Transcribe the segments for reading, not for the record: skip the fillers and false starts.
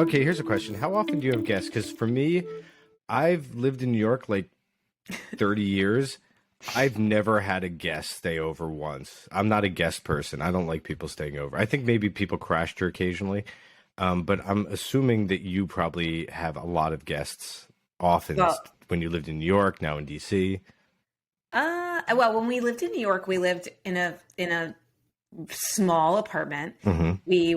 Okay, here's a question. How often do you have guests? Because for me, I've lived in New York like 30 years. I've never had a guest stay over once. I'm not a guest person. I don't like people staying over. I think maybe people crash here occasionally. But I'm assuming that you probably have a lot of guests often Well, when you lived in New York, now in DC. well, when we lived in New York, we lived in a small apartment. Hmm. We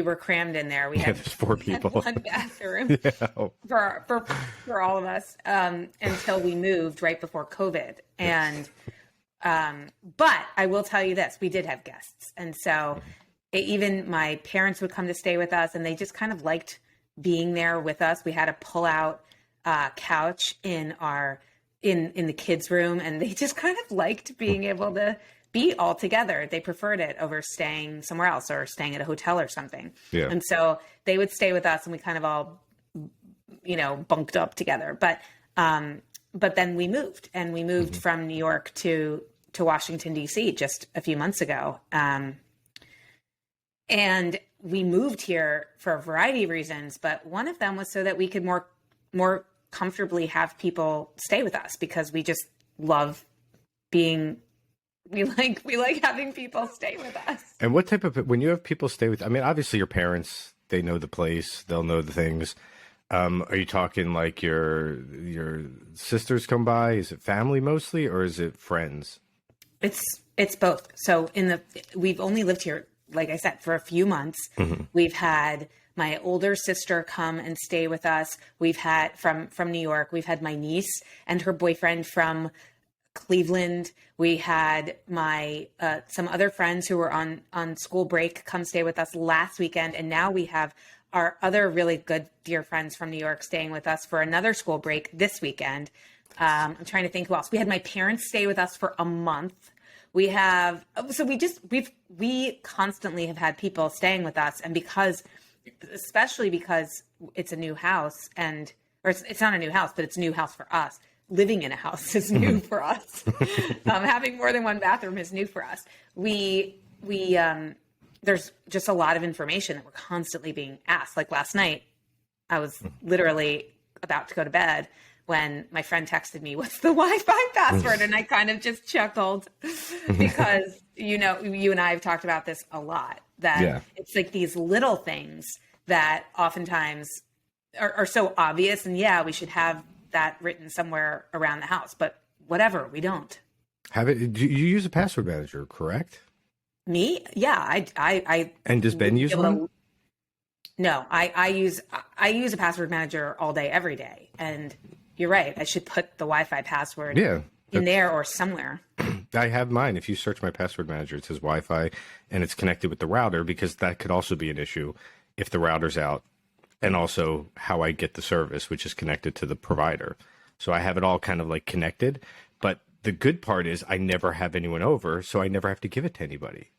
were crammed in there. We Yeah, had there's four we had people. one bathroom Yeah. for all of us until we moved right before COVID. And but I will tell you this: we did have guests, and so even my parents would come to stay with us, and they just kind of liked being there with us. We had a pull-out couch in our in the kids' room, and they just kind of liked being able to be all together. They preferred it over staying somewhere else or staying at a hotel or something. Yeah. And so they would stay with us, and we kind of all, bunked up together. But then we moved, and we moved from New York to Washington D.C. just a few months ago. And we moved here for a variety of reasons, but one of them was so that we could more comfortably have people stay with us, because we just love being we like having people stay with us. And what type of, when you have people stay with, I mean, obviously your parents, they know the place, they'll know the things. Are you talking like your sisters come by? Is it family mostly, or is it friends? It's both. So we've only lived here, like I said, for a few months. Mm-hmm. We've had my older sister come and stay with us. We've had from New York. We've had my niece and her boyfriend from Cleveland. We had my some other friends who were on school break come stay with us last weekend, and now we have our other really good dear friends from New York staying with us for another school break this weekend. I'm trying to think who else. We had my parents stay with us for a month. We have, so we constantly have had people staying with us, and especially because it's a new house, or it's not a new house, but it's a new house for us. Living in a house is new for us. Having more than one bathroom is new for us. There's just a lot of information that we're constantly being asked. Like last night, I was literally about to go to bed when my friend texted me, "What's the Wi-Fi password?" And I kind of just chuckled because, you and I have talked about this a lot, that it's like these little things that oftentimes are so obvious. And yeah, we should have that written somewhere around the house, but whatever, we don't. Have it? Do you use a password manager, correct? Me? Yeah. I And does Ben use one? No, I use a password manager all day, every day. And you're right. I should put the Wi-Fi password in there or somewhere. I have mine. If you search my password manager, it says Wi-Fi and it's connected with the router, because that could also be an issue if the router's out, and also how I get the service, which is connected to the provider. So I have it all kind of like connected. But the good part is I never have anyone over, so I never have to give it to anybody.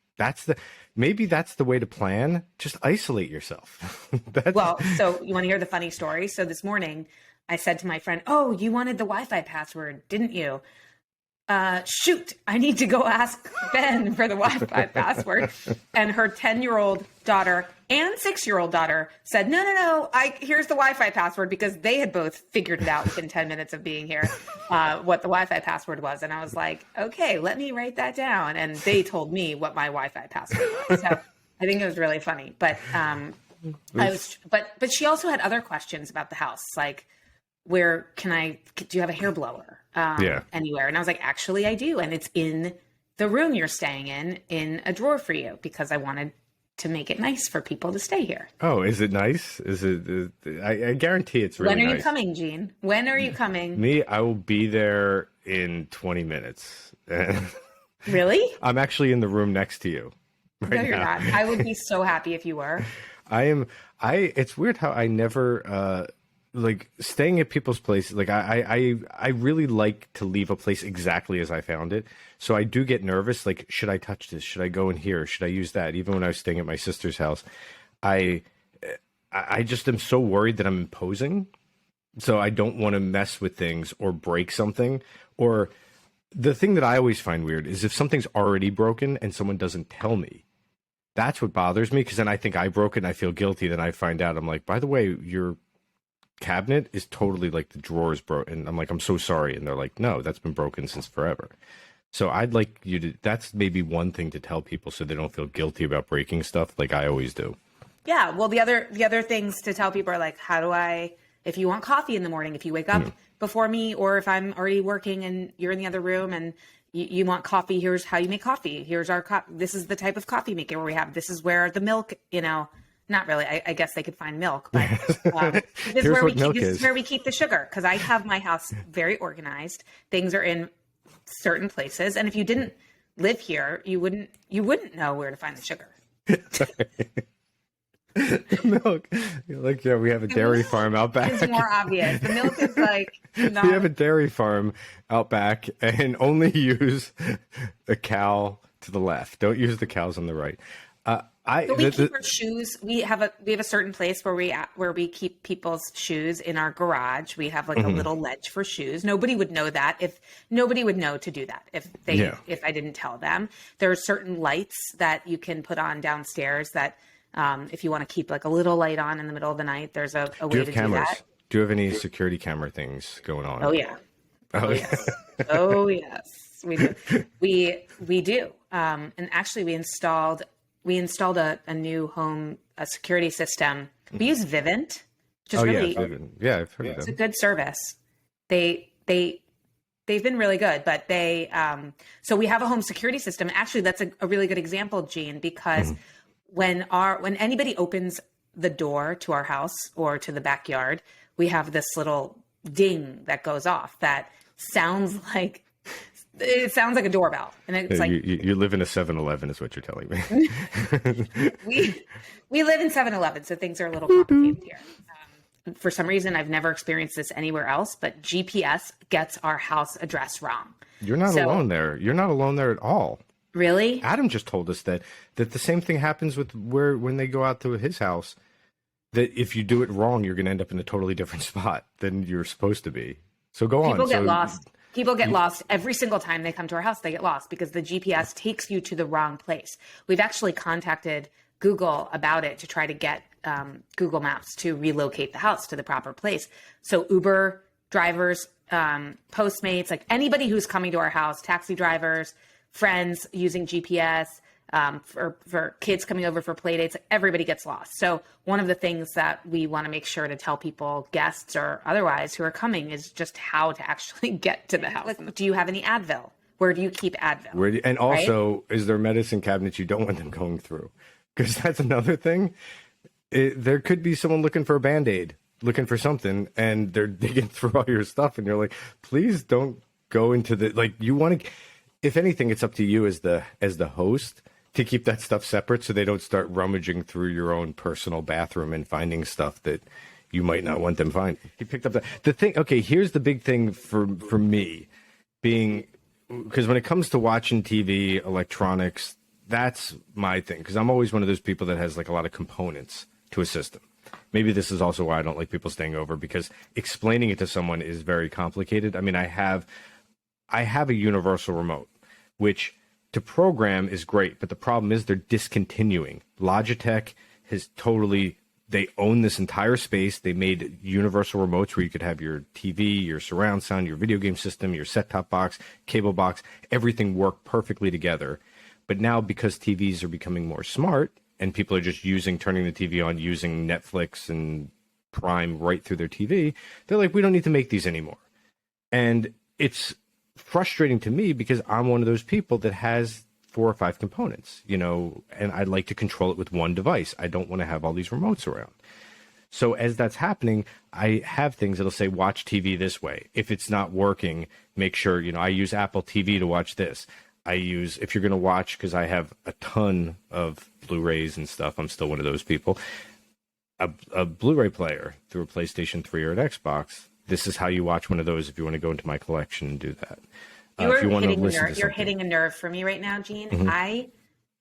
Maybe that's the way to plan. Just isolate yourself. Well, so you want to hear the funny story? So this morning I said to my friend, "Oh, you wanted the Wi-Fi password, didn't you? Shoot, I need to go ask Ben for the Wi-Fi password." And her 10-year-old daughter and 6-year-old daughter said, no, here's the Wi-Fi password, because they had both figured it out within 10 minutes of being here, what the Wi-Fi password was. And I was like, okay, let me write that down. And they told me what my Wi-Fi password was. So I think it was really funny. But but she also had other questions about the house, like, do you have a hair blower anywhere? And I was like, actually, I do. And it's in the room you're staying in a drawer for you, because I wanted to make it nice for people to stay here. Oh, is it nice? Is it? I guarantee it's really nice. When are you coming, Gene? When are you coming? Me, I will be there in 20 minutes. Really? I'm actually in the room next to you right No, you're now. not. I would be so happy if you were. It's weird how I never like staying at people's places. Like I really like to leave a place exactly as I found it. So I do get nervous. Like, should I touch this? Should I go in here? Should I use that? Even when I was staying at my sister's house, I just am so worried that I'm imposing. So I don't want to mess with things or break something. Or the thing that I always find weird is if something's already broken and someone doesn't tell me. That's what bothers me because then I think I broke it and I feel guilty. Then I find out I'm like, by the way, your cabinet is totally like the drawers broke, and I'm like, I'm so sorry, and they're like, no, that's been broken since forever. So I'd like you to. That's maybe one thing to tell people so they don't feel guilty about breaking stuff, like I always do. Yeah. Well, the other things to tell people are like, how do I, if you want coffee in the morning, if you wake up before me, or if I'm already working and you're in the other room and you want coffee, here's how you make coffee. Here's our this is the type of coffee maker where we have, this is where the milk, not really. I guess they could find milk, but this is where we keep the sugar. Cause I have my house very organized. Things are in certain places. And if you didn't live here, you wouldn't know where to find the sugar. Milk, like we have a dairy farm out back. It's more obvious. The milk is like we have a dairy farm out back, and only use the cow to the left. Don't use the cows on the right. We keep our shoes. We have a certain place where we keep people's shoes in our garage. We have like a little ledge for shoes. Nobody would know that nobody would know to do that if I didn't tell them. There are certain lights that you can put on downstairs that. If you want to keep like a little light on in the middle of the night, there's a way to do that. Do you have any security camera things going on? Oh yeah. Yes. Oh yes, we do. We do. And actually, we installed a new home security system. We use Vivint. Vivint. Yeah, I've heard of them. It's a good service. They've been really good, but so we have a home security system. Actually, that's a really good example, Gene, because when anybody opens the door to our house or to the backyard, we have this little ding that goes off that sounds like a doorbell. And it's like you live in a 7-Eleven is what you're telling me. we live in 7-Eleven, so things are a little complicated here. For some reason, I've never experienced this anywhere else, but GPS gets our house address wrong. You're not alone there. You're not alone there at all. Really? Adam just told us that the same thing happens with when they go out to his house, that if you do it wrong, you're going to end up in a totally different spot than you're supposed to be. So go on. People get lost. People get lost every single time they come to our house. They get lost because the GPS takes you to the wrong place. We've actually contacted Google about it to try to get Google Maps to relocate the house to the proper place. So Uber drivers, Postmates, like anybody who's coming to our house, taxi drivers, friends using GPS, for kids coming over for play dates, everybody gets lost. So one of the things that we want to make sure to tell people, guests or otherwise who are coming, is just how to actually get to the house. Like, do you have any Advil? Where do you keep Advil? And also, is there medicine cabinets you don't want them going through? Because that's another thing. There could be someone looking for a Band-Aid, looking for something, and they're digging through all your stuff, and you're like, please don't go into you want to. If anything, it's up to you as the host to keep that stuff separate so they don't start rummaging through your own personal bathroom and finding stuff that you might not want them finding. He picked up the thing. Okay, here's the big thing for me being, because when it comes to watching TV, electronics, that's my thing. Because I'm always one of those people that has like a lot of components to a system. Maybe this is also why I don't like people staying over, because explaining it to someone is very complicated. I mean, I have a universal remote, which to program is great, but the problem is they're discontinuing. Logitech they own this entire space. They made universal remotes where you could have your TV, your surround sound, your video game system, your set-top box, cable box, everything work perfectly together. But now, because TVs are becoming more smart and people are just turning the TV on, using Netflix and Prime right through their TV, they're like, we don't need to make these anymore. And it's frustrating to me because I'm one of those people that has 4 or 5 components, and I'd like to control it with one device. I don't want to have all these remotes around. So as that's happening, I have things that'll say, watch TV this way. If it's not working, make sure, I use Apple TV to watch this. If you're going to watch, because I have a ton of Blu-rays and stuff, I'm still one of those people, a Blu-ray player through a PlayStation 3 or an Xbox. This is how you watch one of those if you want to go into my collection and do that. If you want to listen to something. You're hitting a nerve for me right now, Gene. Mm-hmm. I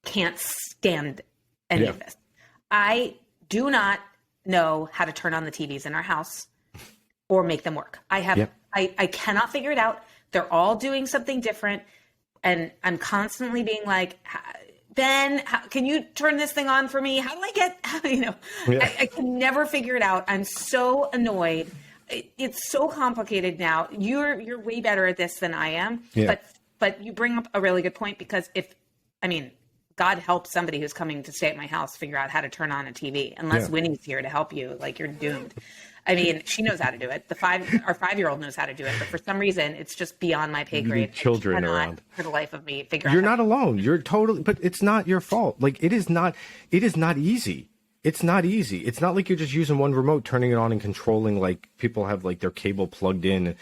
can't stand any of this. I do not know how to turn on the TVs in our house or make them work. I cannot figure it out. They're all doing something different. And I'm constantly being like, Ben, can you turn this thing on for me? How do I get, Yeah. I can never figure it out. I'm so annoyed. It's so complicated now. You're way better at this than I am, Yeah. but you bring up a really good point because God help somebody who's coming to stay at my house figure out how to turn on a TV. Unless Yeah. Winnie's here to help you, like you're doomed. She knows how to do it. Our 5-year-old knows how to do it, but for some reason, it's just beyond my pay grade. Children I cannot, around. for the life of me, figure out. You're not alone. You're totally, but it's not your fault. Like it is not easy. It's not easy. It's not like you're just using one remote, turning it on and controlling, like people have like their cable plugged in.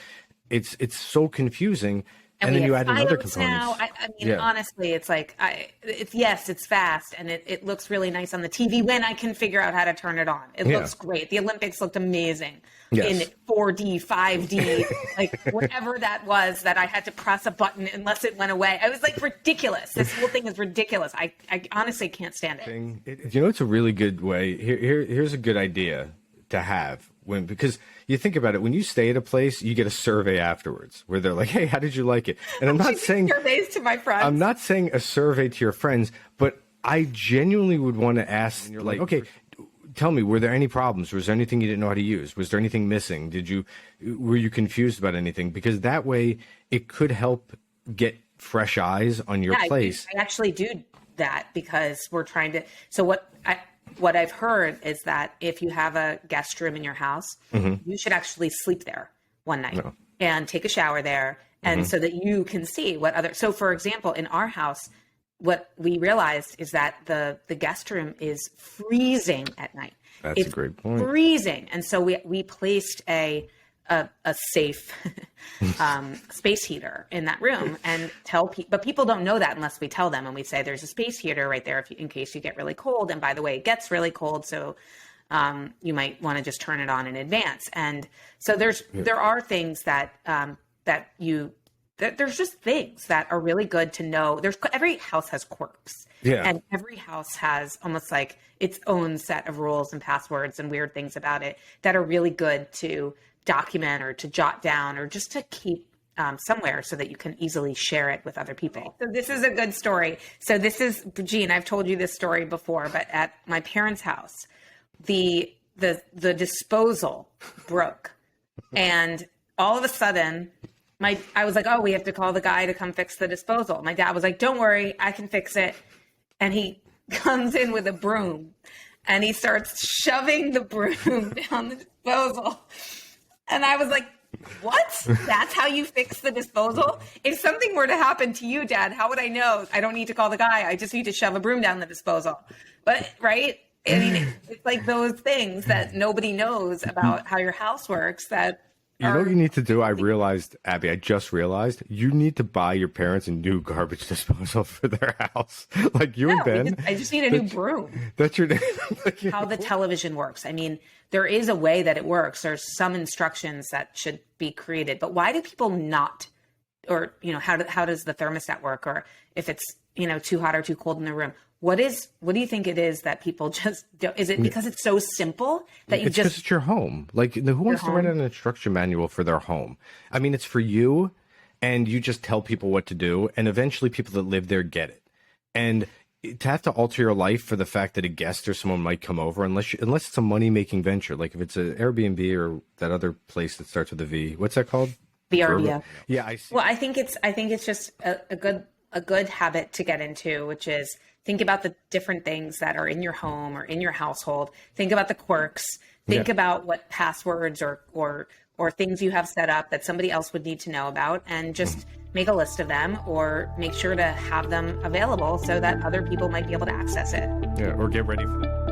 It's so confusing. And then you add in other components. Now. Honestly, it's like it's fast and it looks really nice on the TV when I can figure out how to turn it on. It looks great. The Olympics looked amazing in 4D, 5D, like whatever that was that I had to press a button unless it went away. I was like ridiculous. This whole thing is ridiculous. I honestly can't stand it. It's a really good way. Here's a good idea to have because you think about it, when you stay at a place, you get a survey afterwards where they're like, hey, how did you like it? And I'm not saying surveys to my friends. I'm not saying a survey to your friends, but I genuinely would want to ask, like, okay, tell me, were there any problems? Was there anything you didn't know how to use? Was there anything missing? Were you confused about anything? Because that way it could help get fresh eyes on your place. I actually do that because we're trying to. So what I've heard is that if you have a guest room in your house, you should actually sleep there one night and take a shower there. And so that you can see so for example, in our house, what we realized is that the guest room is freezing at night. It's a great point. Freezing. And so we placed a safe space heater in that room and but people don't know that unless we tell them, and we say there's a space heater right there in case you get really cold. And by the way, it gets really cold, so you might want to just turn it on in advance. And so there are things that there's just things that are really good to know. Every house has quirks. Yeah. And every house has almost like its own set of rules and passwords and weird things about it that are really good to document or to jot down or just to keep somewhere so that you can easily share it with other people. So this is a good story. So this is, Jean, I've told you this story before, but at my parents' house, the disposal broke. And all of a sudden, I was like, oh, we have to call the guy to come fix the disposal. My dad was like, don't worry, I can fix it. And he comes in with a broom and he starts shoving the broom down the disposal. And I was like, what? That's how you fix the disposal? If something were to happen to you, Dad, how would I know? I don't need to call the guy. I just need to shove a broom down the disposal. But, right? I mean, it's like those things that nobody knows about how your house works that you know what you need to do? I just realized you need to buy your parents a new garbage disposal for their house. Like you and Ben. I just need a new broom. That's your How the television works. I mean, there is a way that it works. There's some instructions that should be created. But why do people not? Or, how does the thermostat work? Or if it's, too hot or too cold in the room. What do you think it is that people just don't? Is it because it's so simple that it's because it's your home? Like, who wants to write an instruction manual for their home? I mean, it's for you, and you just tell people what to do, and eventually people that live there get it. And to have to alter your life for the fact that a guest or someone might come over, unless it's a money-making venture, like if it's an Airbnb or that other place that starts with a V. What's that called? VRBO. Yeah, I see. Well, I think it's just a good habit to get into, which is think about the different things that are in your home or in your household. Think about the quirks. Think about what passwords or things you have set up that somebody else would need to know about, and just make a list of them or make sure to have them available so that other people might be able to access it. Yeah, or get ready for them.